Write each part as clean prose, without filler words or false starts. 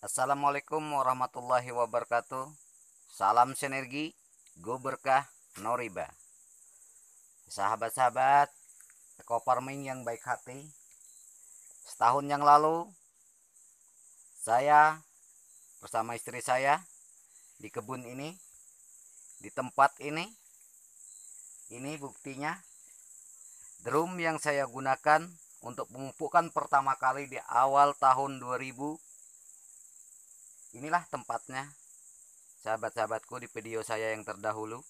Assalamualaikum warahmatullahi wabarakatuh. Salam sinergi, go berkah, no riba. Sahabat-sahabat Eco Farming yang baik hati, setahun yang lalu saya bersama istri saya di kebun ini, di tempat ini buktinya drum yang saya gunakan untuk memupukkan pertama kali di awal tahun 2000. Inilah tempatnya, sahabat-sahabatku, di video saya yang terdahulu.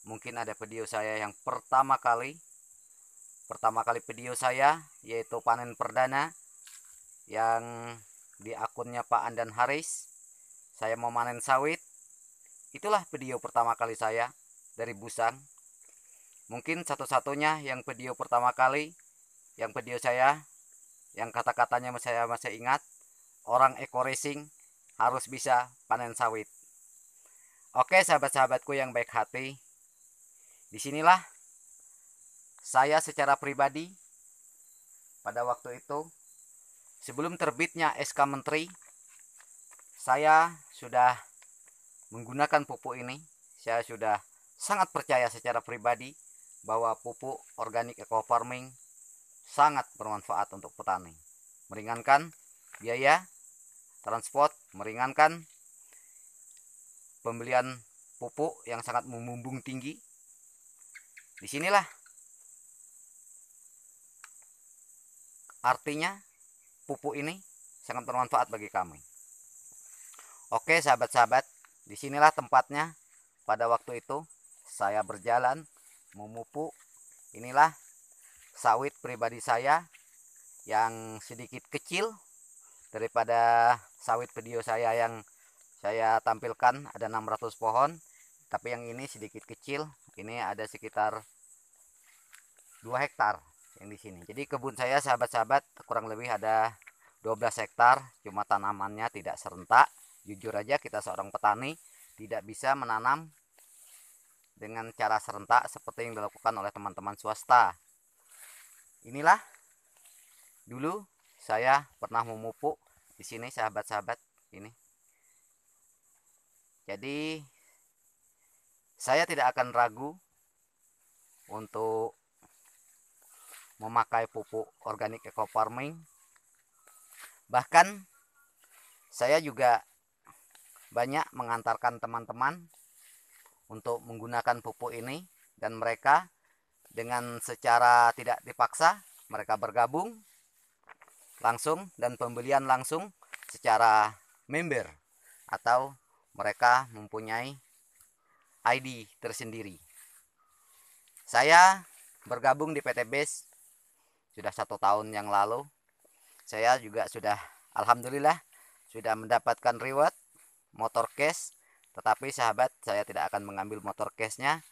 Mungkin ada video saya yang pertama kali video saya, yaitu panen perdana yang di akunnya Pak Andan Haris. Saya memanen sawit. Itulah video pertama kali saya dari Busang. Mungkin satu-satunya yang video pertama kali, yang video saya yang kata-katanya saya masih ingat, orang eco racing harus bisa panen sawit. Oke, sahabat-sahabatku yang baik hati, disinilah saya secara pribadi pada waktu itu, sebelum terbitnya SK Menteri, saya sudah menggunakan pupuk ini. Saya sudah sangat percaya secara pribadi bahwa pupuk organik eco farming sangat bermanfaat untuk petani. Meringankan biaya transport, meringankan pembelian pupuk yang sangat membumbung tinggi. Disinilah artinya pupuk ini sangat bermanfaat bagi kami. Oke sahabat-sahabat, disinilah tempatnya pada waktu itu saya berjalan memupuk. Inilah sawit pribadi saya yang sedikit kecil daripada sawit video saya yang saya tampilkan, ada 600 pohon, tapi yang ini sedikit kecil. Ini ada sekitar 2 hektar yang di sini. Jadi kebun saya, sahabat-sahabat, kurang lebih ada 12 hektar, cuma tanamannya tidak serentak. Jujur aja, kita seorang petani tidak bisa menanam dengan cara serentak seperti yang dilakukan oleh teman-teman swasta. Inilah dulu saya pernah memupuk di sini, sahabat-sahabat, ini. Jadi saya tidak akan ragu untuk memakai pupuk organik eco farming. Bahkan saya juga banyak mengantarkan teman-teman untuk menggunakan pupuk ini, dan mereka dengan secara tidak dipaksa mereka bergabung langsung dan pembelian langsung secara member, atau mereka mempunyai ID tersendiri. Saya bergabung di PT BES sudah 1 tahun yang lalu. Saya juga sudah, alhamdulillah, sudah mendapatkan reward motor cash. Tetapi sahabat, saya tidak akan mengambil motor cashnya.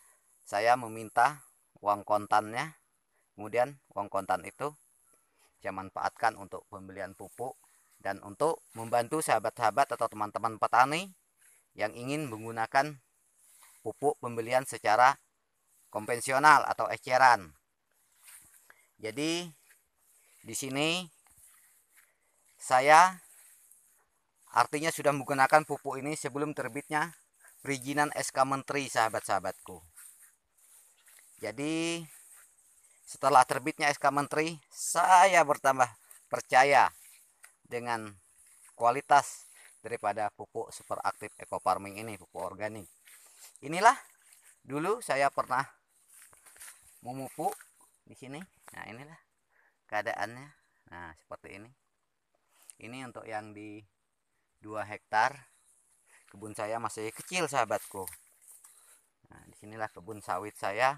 Saya meminta uang kontannya. Kemudian uang kontan itu saya manfaatkan untuk pembelian pupuk dan untuk membantu sahabat-sahabat atau teman-teman petani yang ingin menggunakan pupuk pembelian secara konvensional atau eceran. Jadi di sini saya artinya sudah menggunakan pupuk ini sebelum terbitnya perizinan SK Menteri, sahabat-sahabatku. Jadi setelah terbitnya SK Menteri, saya bertambah percaya dengan kualitas daripada pupuk super aktif eco farming ini, pupuk organik. Inilah dulu saya pernah memupuk di sini. Nah, inilah keadaannya. Nah, seperti ini. Ini untuk yang di 2 hektar. Kebun saya masih kecil, sahabatku. Nah, disinilah kebun sawit saya,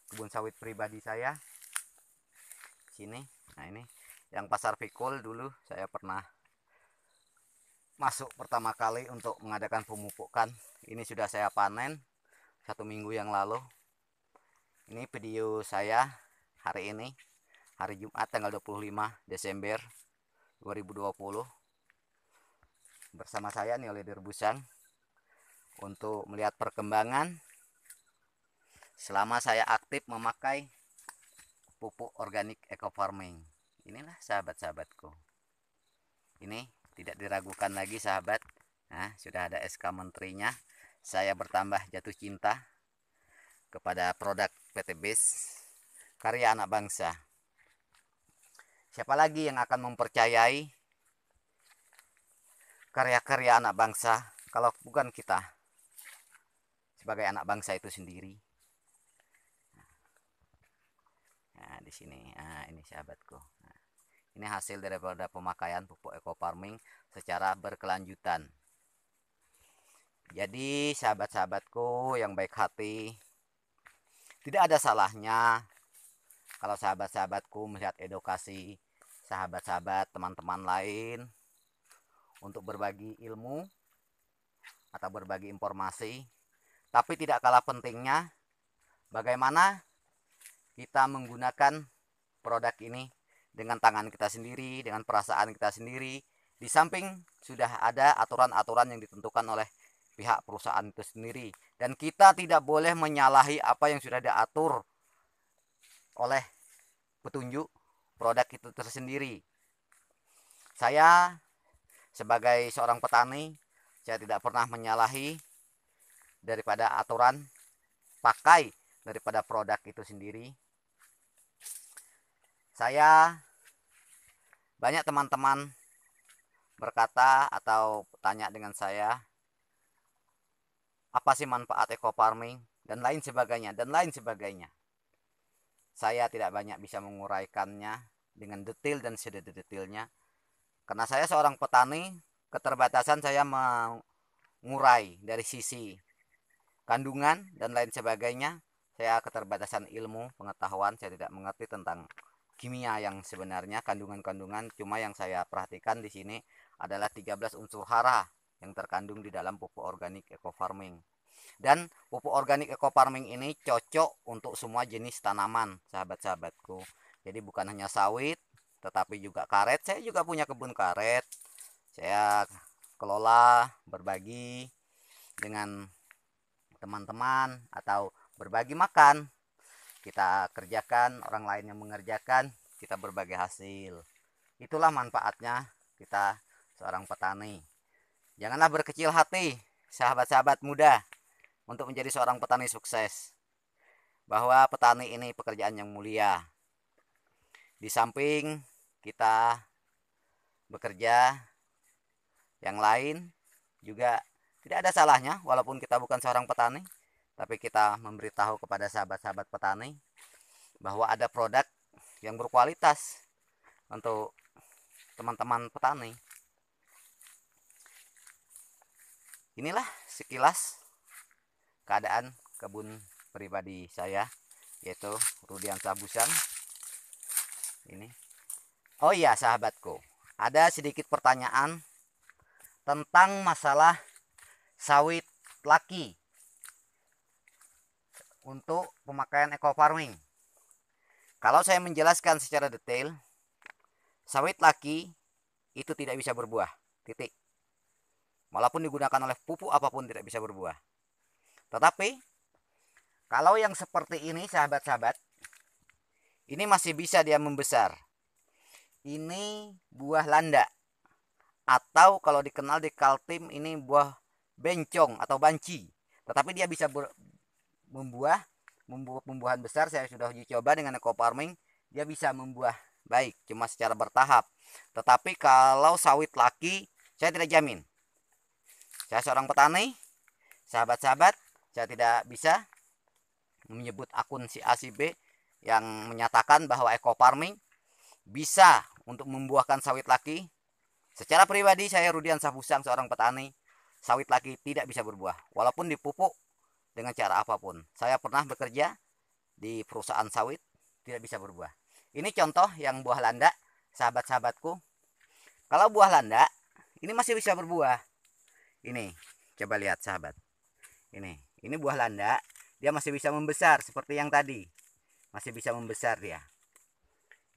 kebun sawit pribadi saya. Sini. Nah, ini yang pasar pikul dulu saya pernah masuk pertama kali untuk mengadakan pemupukan. Ini sudah saya panen 1 minggu yang lalu. Ini video saya hari ini, hari Jumat tanggal 25 Desember 2020. Bersama saya nih, Leader Busang, untuk melihat perkembangan selama saya aktif memakai pupuk organik eco farming. Inilah sahabat-sahabatku. Ini tidak diragukan lagi sahabat. Nah, sudah ada SK menterinya. Saya bertambah jatuh cinta kepada produk PT BES karya anak bangsa. Siapa lagi yang akan mempercayai karya-karya anak bangsa kalau bukan kita sebagai anak bangsa itu sendiri? Nah, di sini. Nah, ini sahabatku. Nah, ini hasil daripada pemakaian pupuk eco farming secara berkelanjutan. Jadi sahabat-sahabatku yang baik hati, tidak ada salahnya kalau sahabat-sahabatku melihat edukasi sahabat-sahabat teman-teman lain untuk berbagi ilmu atau berbagi informasi. Tapi tidak kalah pentingnya bagaimana kita menggunakan produk ini dengan tangan kita sendiri, dengan perasaan kita sendiri. Di samping sudah ada aturan-aturan yang ditentukan oleh pihak perusahaan itu sendiri, dan kita tidak boleh menyalahi apa yang sudah diatur oleh petunjuk produk itu tersendiri. Saya sebagai seorang petani, saya tidak pernah menyalahi daripada aturan pakai daripada produk itu sendiri. Saya banyak teman-teman berkata atau tanya dengan saya, apa sih manfaat eco farming dan lain sebagainya dan lain sebagainya. Saya tidak banyak bisa menguraikannya dengan detail dan sedetail-detailnya karena saya seorang petani. Keterbatasan saya mengurai dari sisi kandungan dan lain sebagainya. Saya keterbatasan ilmu pengetahuan, saya tidak mengerti tentang kimia yang sebenarnya, kandungan-kandungan. Cuma yang saya perhatikan di sini adalah 13 unsur hara yang terkandung di dalam pupuk organik eco farming. Dan pupuk organik eco farming ini cocok untuk semua jenis tanaman, sahabat-sahabatku. Jadi bukan hanya sawit, tetapi juga karet. Saya juga punya kebun karet. Saya kelola, berbagi dengan teman-teman atau berbagi makan. Kita kerjakan, orang lain yang mengerjakan, kita berbagi hasil. Itulah manfaatnya kita seorang petani. Janganlah berkecil hati, sahabat-sahabat muda, untuk menjadi seorang petani sukses. Bahwa petani ini pekerjaan yang mulia. Di samping kita bekerja, yang lain juga tidak ada salahnya, walaupun kita bukan seorang petani, tapi kita memberitahu kepada sahabat-sahabat petani bahwa ada produk yang berkualitas untuk teman-teman petani. Inilah sekilas keadaan kebun pribadi saya, yaitu Rudiansah Busang. Ini. Oh iya sahabatku, ada sedikit pertanyaan tentang masalah sawit laki untuk pemakaian eco farming. Kalau saya menjelaskan secara detail, sawit laki itu tidak bisa berbuah, titik. Walaupun digunakan oleh pupuk apapun tidak bisa berbuah. Tetapi kalau yang seperti ini sahabat-sahabat, ini masih bisa dia membesar. Ini buah landa, atau kalau dikenal di Kaltim ini buah bencong atau banci. Tetapi dia bisa membuat pembuahan besar. Saya sudah uji coba dengan eco farming, dia bisa membuah baik, cuma secara bertahap. Tetapi kalau sawit laki, saya tidak jamin. Saya seorang petani, sahabat-sahabat, saya tidak bisa menyebut akun si A si B yang menyatakan bahwa eco farming bisa untuk membuahkan sawit laki. Secara pribadi saya Rudiansah Busang, seorang petani, sawit laki tidak bisa berbuah walaupun dipupuk dengan cara apapun. Saya pernah bekerja di perusahaan sawit, tidak bisa berbuah. Ini contoh yang buah landa, sahabat-sahabatku. Kalau buah landa ini masih bisa berbuah. Ini coba lihat sahabat, ini buah landa, dia masih bisa membesar seperti yang tadi, masih bisa membesar dia.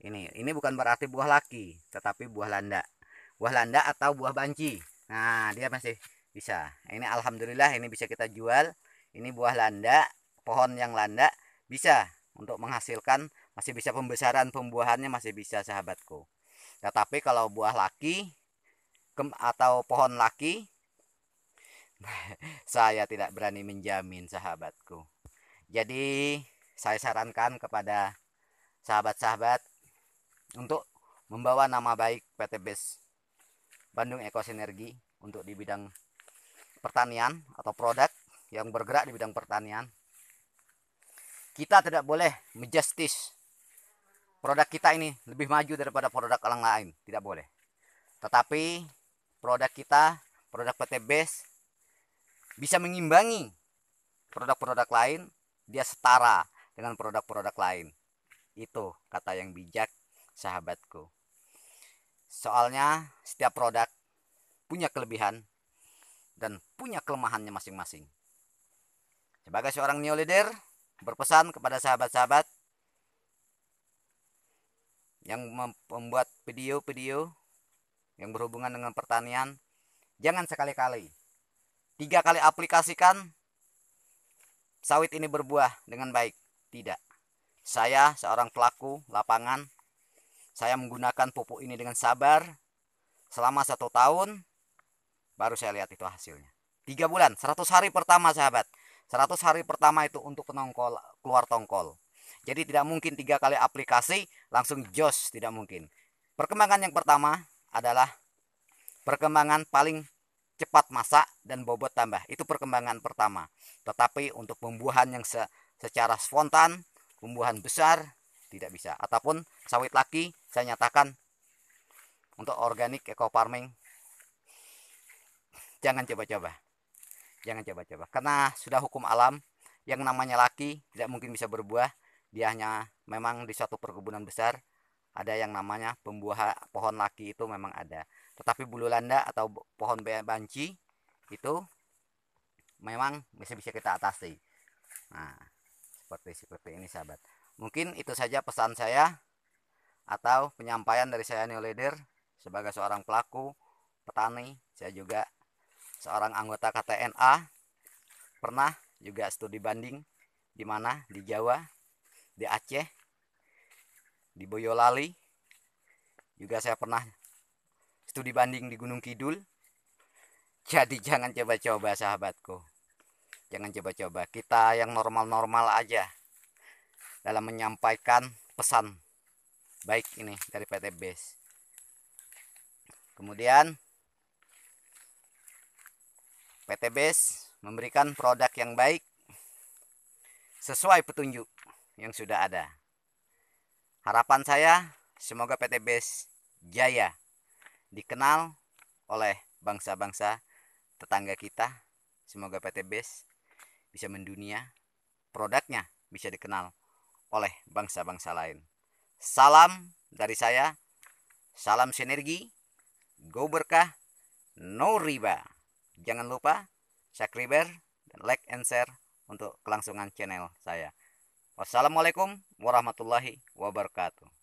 Ini bukan berarti buah laki, tetapi buah landa atau buah banci. Nah, dia masih bisa. Ini alhamdulillah ini bisa kita jual. Ini buah landa, pohon yang landa bisa untuk menghasilkan, masih bisa pembesaran pembuahannya masih bisa sahabatku. Tetapi kalau buah laki atau pohon laki, saya tidak berani menjamin sahabatku. Jadi saya sarankan kepada sahabat-sahabat untuk membawa nama baik PT BES Bandung Ekosinergi untuk di bidang pertanian atau produk yang bergerak di bidang pertanian. Kita tidak boleh menjustis produk kita ini lebih maju daripada produk orang lain, tidak boleh. Tetapi produk kita, produk PT BES bisa mengimbangi produk-produk lain, dia setara dengan produk-produk lain. Itu kata yang bijak sahabatku. Soalnya setiap produk punya kelebihan dan punya kelemahannya masing-masing. Sebagai seorang new leader, berpesan kepada sahabat-sahabat yang membuat video-video yang berhubungan dengan pertanian, jangan sekali-kali 3 kali aplikasikan sawit ini berbuah dengan baik. Tidak. Saya seorang pelaku lapangan, saya menggunakan pupuk ini dengan sabar selama 1 tahun, baru saya lihat itu hasilnya. 3 bulan, 100 hari pertama sahabat. 100 hari pertama itu untuk penongkol, keluar tongkol. Jadi tidak mungkin 3 kali aplikasi langsung jos, tidak mungkin. Perkembangan yang pertama adalah perkembangan paling cepat masak dan bobot tambah. Itu perkembangan pertama. Tetapi untuk pembuahan yang secara spontan, pembuahan besar tidak bisa. Ataupun sawit laki saya nyatakan untuk organik eco farming jangan coba-coba. Jangan coba-coba. Karena sudah hukum alam, yang namanya laki tidak mungkin bisa berbuah. Dia hanya memang di suatu perkebunan besar ada yang namanya pembuah pohon laki, itu memang ada. Tetapi bulu landa atau pohon banci itu memang bisa kita atasi. Nah, seperti ini sahabat. Mungkin itu saja pesan saya atau penyampaian dari saya new leader sebagai seorang pelaku petani. Saya juga seorang anggota KTNA, pernah juga studi banding di mana, di Jawa, di Aceh, di Boyolali. Juga saya pernah studi banding di Gunung Kidul. Jadi jangan coba-coba sahabatku. Jangan coba-coba. Kita yang normal-normal aja dalam menyampaikan pesan baik ini dari PT BES. Kemudian PT BES memberikan produk yang baik sesuai petunjuk yang sudah ada. Harapan saya semoga PT BES jaya dikenal oleh bangsa-bangsa tetangga kita. Semoga PT BES bisa mendunia, produknya bisa dikenal oleh bangsa-bangsa lain. Salam dari saya, salam sinergi, go berkah, no riba. Jangan lupa subscribe dan like and share untuk kelangsungan channel saya. Wassalamualaikum warahmatullahi wabarakatuh.